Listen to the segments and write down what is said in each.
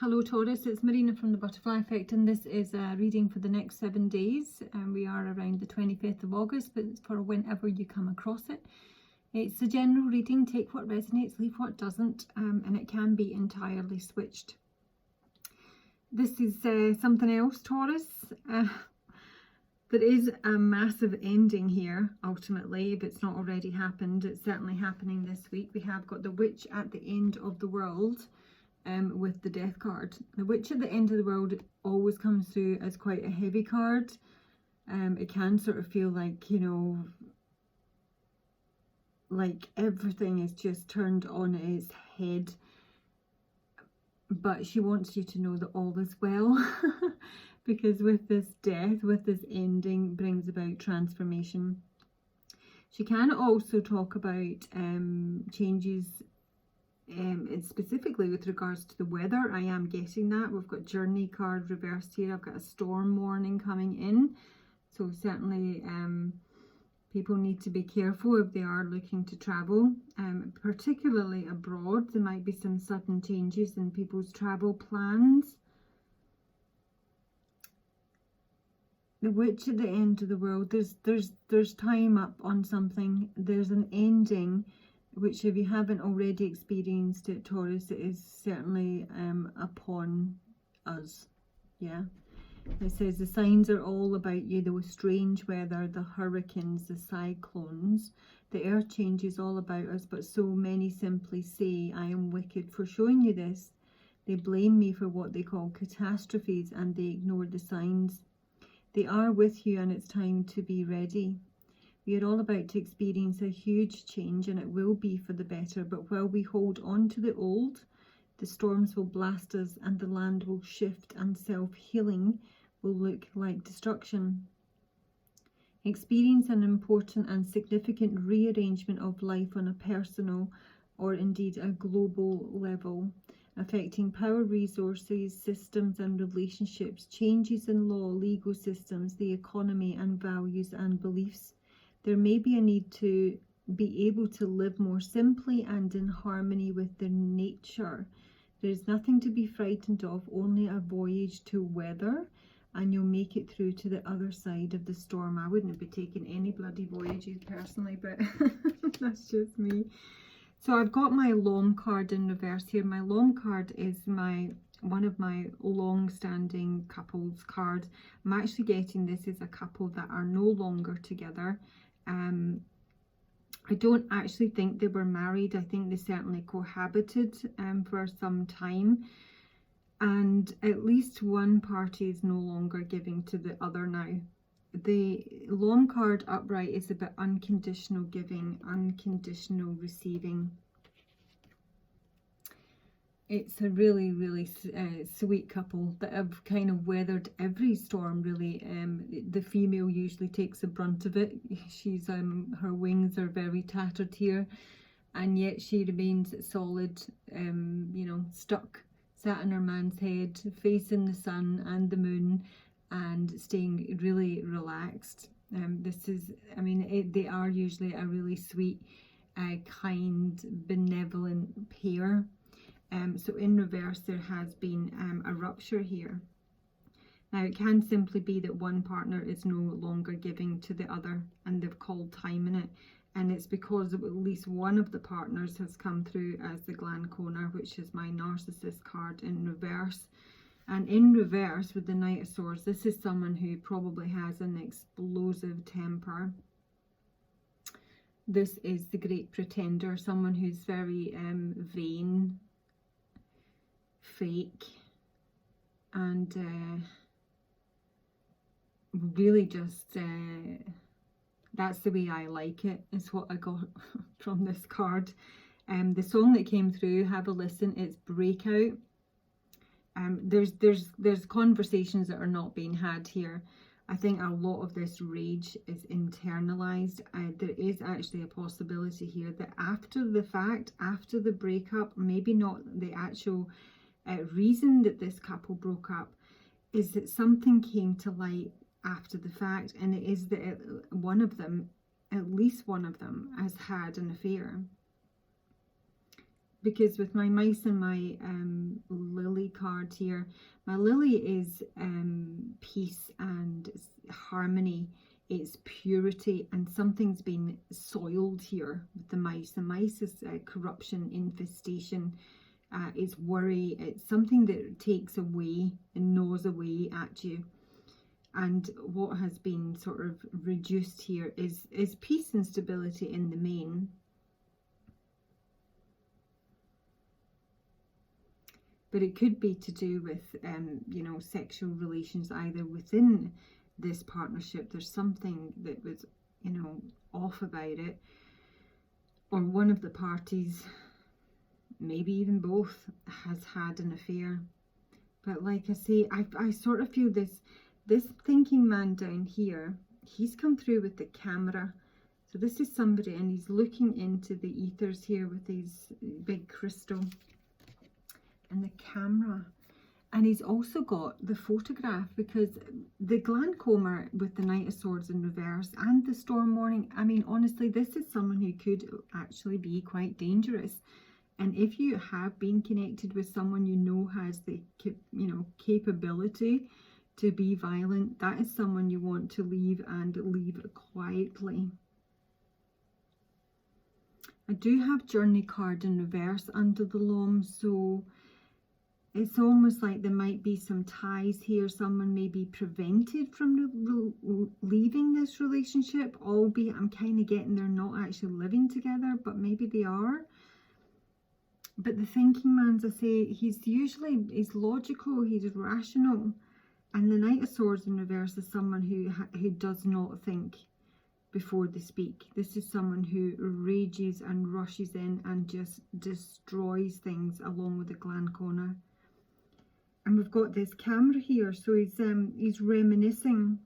Hello Taurus, it's Marina from the Butterfly Effect, and this is a reading for the next 7 days. We are around the 25th of August, but it's for whenever you come across it. It's a general reading, take what resonates, leave what doesn't, and it can be entirely switched. This is something else, Taurus. There is a massive ending here, ultimately. If it's not already happened, it's certainly happening this week. We have got the Witch at the end of the world. With the Death card. The Witch at the end of the world always comes through as quite a heavy card. It can sort of feel like, you know, like everything is just turned on its head. But she wants you to know that all is well. Because with this death, with this ending, brings about transformation. She can also talk about changes specifically with regards to the weather. I am getting that. We've got Journey card reversed here. I've got a storm warning coming in. So certainly people need to be careful if they are looking to travel, particularly abroad. There might be some sudden changes in people's travel plans. The Witch at the end of the world, there's time up on something. There's an ending, which if you haven't already experienced it, Taurus, it is certainly upon us. Yeah. It says the signs are all about you. The strange weather, the hurricanes, the cyclones, the earth changes all about us, but so many simply say, I am wicked for showing you this. They blame me for what they call catastrophes and they ignore the signs. They are with you and it's time to be ready. We are all about to experience a huge change and it will be for the better, but while we hold on to the old, the storms will blast us and the land will shift and self-healing will look like destruction. Experience an important and significant rearrangement of life on a personal or indeed a global level, affecting power, resources, systems and relationships, changes in law, legal systems, the economy and values and beliefs. There may be a need to be able to live more simply and in harmony with their nature. There is nothing to be frightened of, only a voyage to weather, and you'll make it through to the other side of the storm. I wouldn't be taking any bloody voyages personally, but that's just me. So I've got my Long card in reverse here. My Long card is one of my long-standing couples cards. I'm actually getting this as a couple that are no longer together. I don't actually think they were married. I think they certainly cohabited for some time, and at least one party is no longer giving to the other now. The Long card upright is about unconditional giving, unconditional receiving. It's a really, really sweet couple that have kind of weathered every storm, really. The female usually takes the brunt of it. She's her wings are very tattered here, and yet she remains solid, you know, sat in her man's head, facing the sun and the moon, and staying really relaxed. This is, I mean, they are usually a really sweet, kind, benevolent pair. So in reverse, there has been a rupture here. Now, it can simply be that one partner is no longer giving to the other and they've called time in it. And it's because at least one of the partners has come through as the Glanconer, which is my Narcissist card in reverse. And in reverse with the Knight of Swords, this is someone who probably has an explosive temper. This is the Great Pretender, someone who's very vain, fake, and really just that's the way I like it, is what I got from this card. The song that came through, have a listen, it's Breakout. There's conversations that are not being had here. I think a lot of this rage is internalized. There is actually a possibility here that after the fact, after the breakup, maybe not the actual reason that this couple broke up, is that something came to light after the fact, and it is that one of them, at least one of them, has had an affair. Because with my mice and my lily card here. My lily is peace and harmony. It's purity, and something's been soiled here with the mice. The mice is corruption, infestation, it's worry, it's something that takes away and gnaws away at you. And what has been sort of reduced here is peace and stability in the main. But it could be to do with, you know, sexual relations either within this partnership. There's something that was, you know, off about it, or one of the parties, maybe even both, has had an affair. But like I say, I sort of feel this thinking man down here, he's come through with the camera. So this is somebody, and he's looking into the ethers here with his big crystal and the camera. And he's also got the photograph, because the glaucoma with the Knight of Swords in reverse and the storm warning, I mean, honestly, this is someone who could actually be quite dangerous. And if you have been connected with someone you know has the, you know, capability to be violent, that is someone you want to leave, and leave quietly. I do have Journey card in reverse under the Lom, so it's almost like there might be some ties here. Someone may be prevented from leaving this relationship, albeit I'm kind of getting they're not actually living together, but maybe they are. But the thinking man, as I say, he's logical, he's rational. And the Knight of Swords in reverse is someone who does not think before they speak. This is someone who rages and rushes in and just destroys things, along with the glaucoma. And we've got this camera here, so he's reminiscing.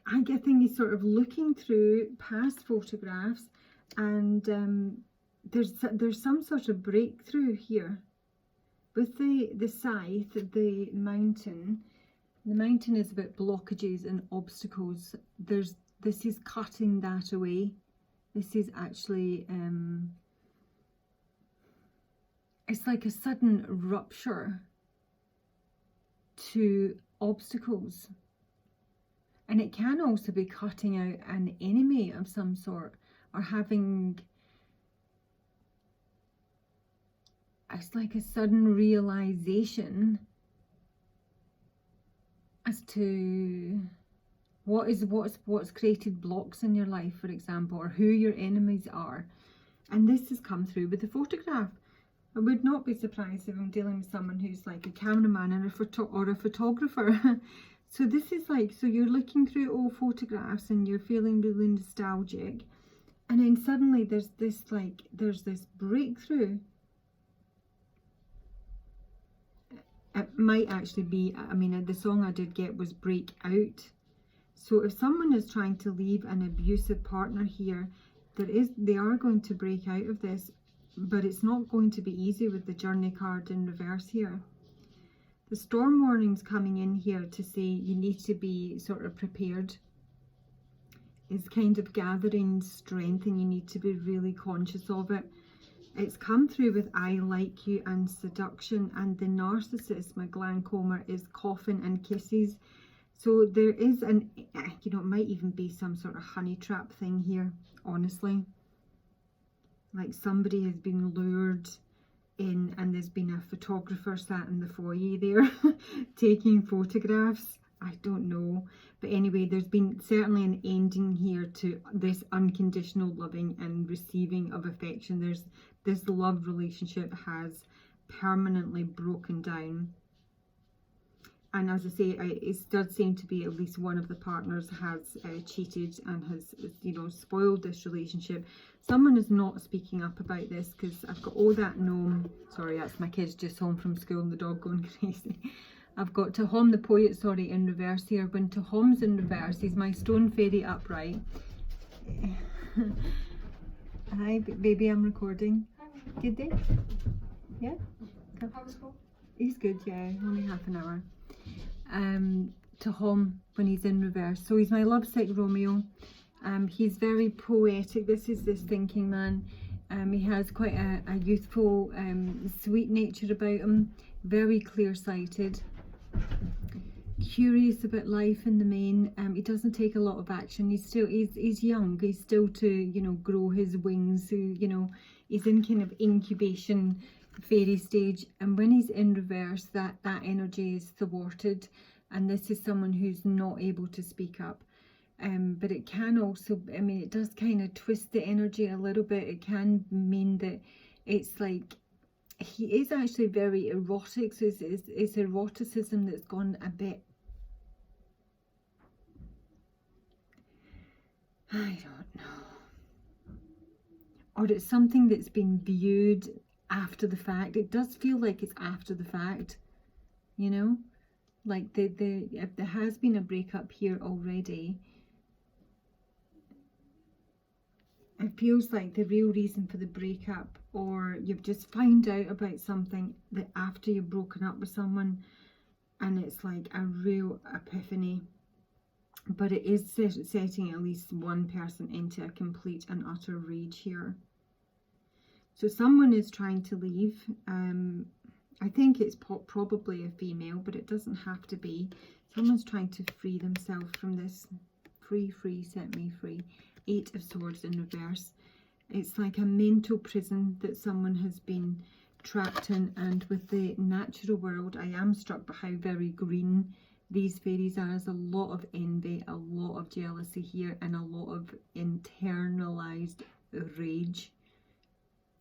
I think he's sort of looking through past photographs, and there's some sort of breakthrough here with the scythe, the mountain. The mountain is about blockages and obstacles. This is cutting that away. This is actually it's like a sudden rupture to obstacles. And it can also be cutting out an enemy of some sort, or having, it's like a sudden realization as to what's created blocks in your life, for example, or who your enemies are. And this has come through with the photograph. I would not be surprised if I'm dealing with someone who's like a cameraman or a photographer. So this is like, so you're looking through old photographs and you're feeling really nostalgic, and then suddenly there's this breakthrough. It might actually be, I mean, the song I did get was Breakout. So if someone is trying to leave an abusive partner here, they are going to break out of this. But it's not going to be easy with the Journey card in reverse here. The storm warning's coming in here to say you need to be sort of prepared. It's kind of gathering strength, and you need to be really conscious of it. It's come through with I like you and seduction, and the narcissist, my glaucoma, is coffin and kisses. So there is an, you know, it might even be some sort of honey trap thing here, honestly. Like somebody has been lured in, and there's been a photographer sat in the foyer there taking photographs. I don't know, but anyway, there's been certainly an ending here to this unconditional loving and receiving of affection. This love relationship has permanently broken down. And as I say, it does seem to be at least one of the partners has cheated and has, you know, spoiled this relationship. Someone is not speaking up about this, because I've got all that gnome. Sorry, that's my kids just home from school and the dog going crazy. I've got Tahom the poet, sorry, in reverse here. When Tahom's in reverse, he's my stone fairy upright. Hi, baby, I'm recording. Good day? Yeah? How was school? He's good, yeah, only half an hour. Tahom when he's in reverse, so he's my lovesick Romeo. He's very poetic. This is this thinking man. He has quite a youthful, sweet nature about him, very clear-sighted, curious about life in the main. He doesn't take a lot of action. He's young. He's still to, you know, grow his wings. So, you know, he's in kind of incubation fairy stage. And when he's in reverse, that energy is thwarted. And this is someone who's not able to speak up. But it can also, I mean, it does kind of twist the energy a little bit. It can mean that it's like he is actually very erotic. So it's eroticism that's gone a bit, I don't know. Or it's something that's been viewed after the fact. It does feel like it's after the fact, you know? Like if there has been a breakup here already, it feels like the real reason for the breakup, or you've just found out about something that after you've broken up with someone, and it's like a real epiphany. But it is setting at least one person into a complete and utter rage here. So someone is trying to leave. I think it's probably a female, but it doesn't have to be. Someone's trying to free themselves from this. Free, set me free. 8 of Swords in reverse. It's like a mental prison that someone has been trapped in. And with the natural world, I am struck by how very green these fairies are. There's a lot of envy, a lot of jealousy here, and a lot of internalized rage.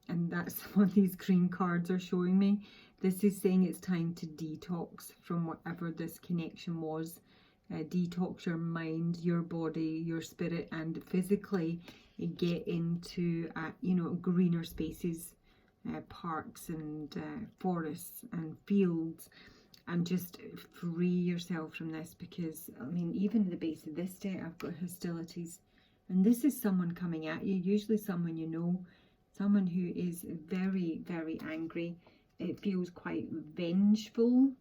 And that's what these green cards are showing me. This is saying it's time to detox from whatever this connection was. Detox your mind, your body, your spirit, and physically get into you know, greener spaces, parks and forests and fields, and just free yourself from this. Because I mean, even at the base of this deck, I've got hostilities, and this is someone coming at you, usually someone you know, someone who is very, very angry. It feels quite vengeful.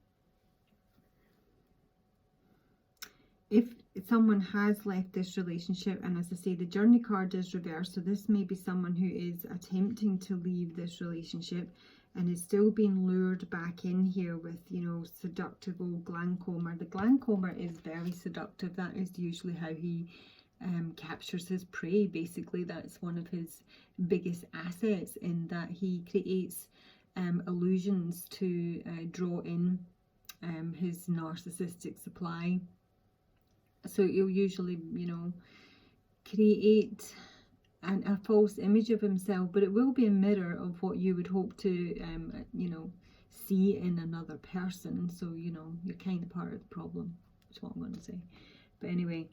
If someone has left this relationship, and as I say, the Journey card is reversed, so this may be someone who is attempting to leave this relationship and is still being lured back in here with, you know, seductive old Glancomer. The Glancomer is very seductive. That is usually how he captures his prey. Basically, that's one of his biggest assets, in that he creates illusions to draw in his narcissistic supply. So he'll usually, you know, create a false image of himself, but it will be a mirror of what you would hope to, you know, see in another person. So, you know, you're kind of part of the problem, is what I'm going to say. But anyway,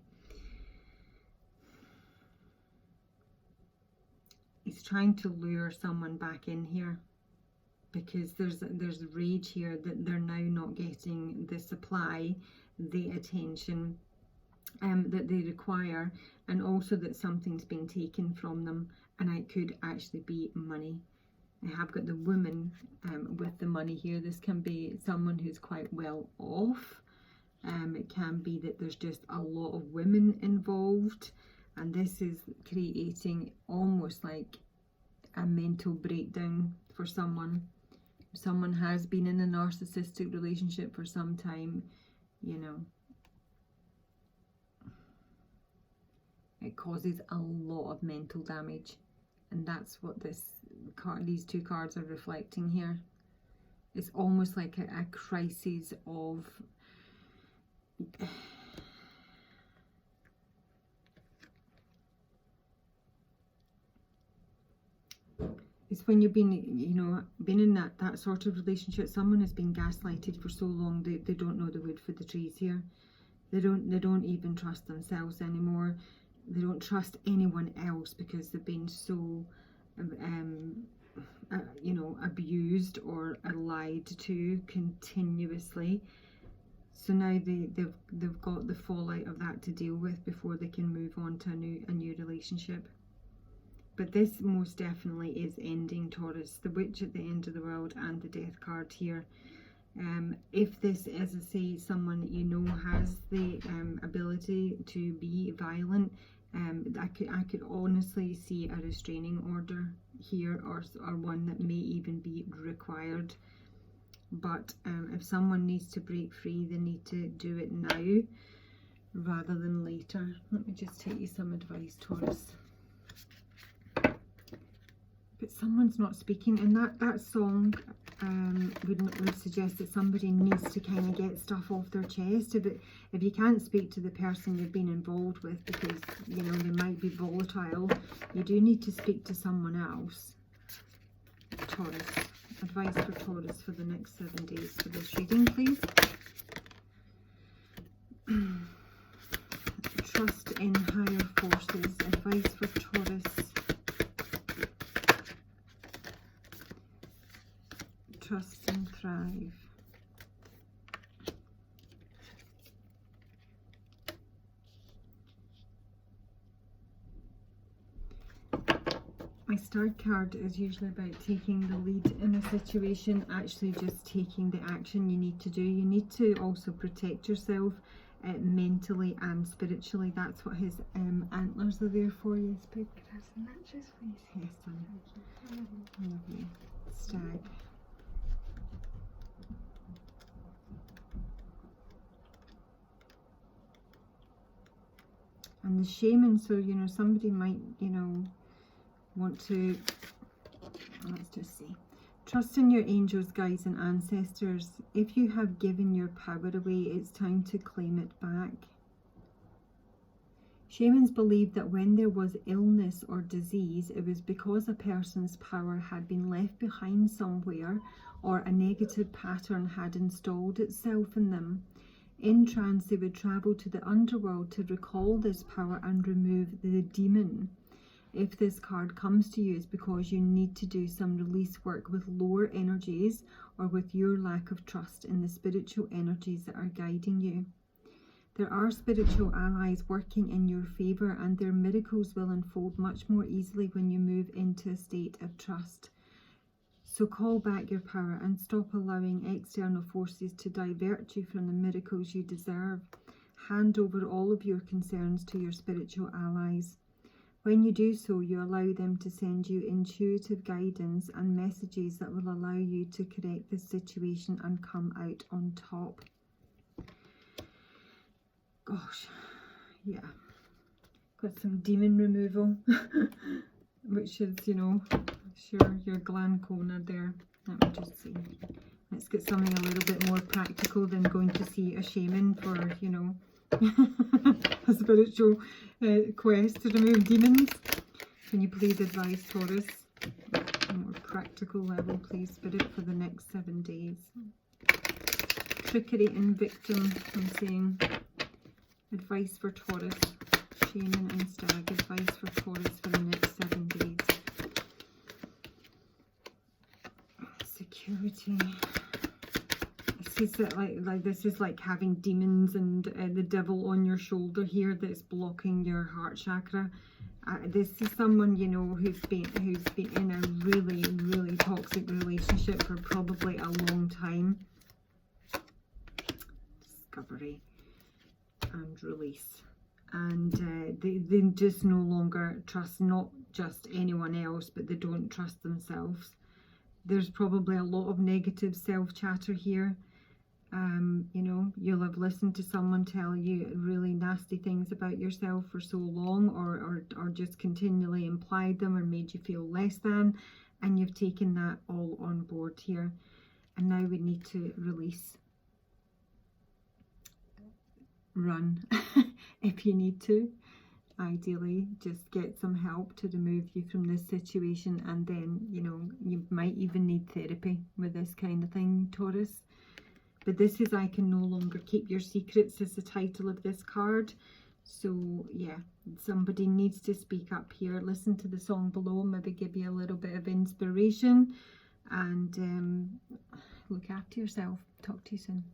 he's trying to lure someone back in here, because there's rage here that they're now not getting the supply, the attention that they require, and also that something's been taken from them, and it could actually be money. I have got the woman with the money here. This can be someone who's quite well off. It can be that there's just a lot of women involved, and this is creating almost like a mental breakdown for someone. Someone has been in a narcissistic relationship for some time, you know. It causes a lot of mental damage, and that's what these two cards are reflecting here. It's almost like a crisis of it's when you've been, you know, been in that sort of relationship. Someone has been gaslighted for so long they don't know the wood for the trees here. They don't even trust themselves anymore. They don't trust anyone else because they've been so you know, abused or lied to continuously. So now they've got the fallout of that to deal with before they can move on to a new relationship. But this most definitely is ending, Taurus. The Witch at the end of the world and the Death card here. If this, as I say, someone that you know has the ability to be violent, I could honestly see a restraining order here, or one that may even be required. But if someone needs to break free, they need to do it now rather than later. Let me just take you some advice, Taurus. But someone's not speaking, and that song would suggest that somebody needs to kind of get stuff off their chest. If you can't speak to the person you've been involved with because, you know, they might be volatile, you do need to speak to someone else. Taurus. Advice for Taurus for the next 7 days for this reading, please. Trust in higher forces. Advice for Taurus. Trust and thrive. My star card is usually about taking the lead in a situation, actually just taking the action you need to do. You need to also protect yourself mentally and spiritually. That's what his antlers are there for. Yes, big matches, please. Yes, honey. Lovely. Stag. And the shaman, so, you know, somebody might, you know, want to, let's just see. Trust in your angels, guides and ancestors. If you have given your power away, it's time to claim it back. Shamans believed that when there was illness or disease, it was because a person's power had been left behind somewhere, or a negative pattern had installed itself in them. In trance, they would travel to the underworld to recall this power and remove the demon. If this card comes to you, it's because you need to do some release work with lower energies, or with your lack of trust in the spiritual energies that are guiding you. There are spiritual allies working in your favour, and their miracles will unfold much more easily when you move into a state of trust. So call back your power and stop allowing external forces to divert you from the miracles you deserve. Hand over all of your concerns to your spiritual allies. When you do so, you allow them to send you intuitive guidance and messages that will allow you to correct the situation and come out on top. Gosh, yeah. Got some demon removal, which is, you know, sure, your gland corner there. Let me just see. Let's get something a little bit more practical than going to see a shaman for, you know, a spiritual quest to remove demons. Can you please advise Taurus? A more practical level, please, Spirit, for the next 7 days. Trickery and victim, I'm saying. Advice for Taurus. Shaman and stag. Advice for Taurus for the next 7 days. Security. This is like this is like having demons and the devil on your shoulder here that's blocking your heart chakra. This is someone, you know, who's been in a really toxic relationship for probably a long time. Discovery and release, and they just no longer trust not just anyone else, but they don't trust themselves. There's probably a lot of negative self-chatter here. You know, you'll have listened to someone tell you really nasty things about yourself for so long, or just continually implied them or made you feel less than, and you've taken that all on board here. And now we need to release. Run if you need to. Ideally, just get some help to remove you from this situation, and then, you know, you might even need therapy with this kind of thing, Taurus. But this is I Can No Longer Keep Your Secrets is the title of this card. So yeah, somebody needs to speak up here. Listen to the song below, maybe give you a little bit of inspiration, and look after yourself. Talk to you soon.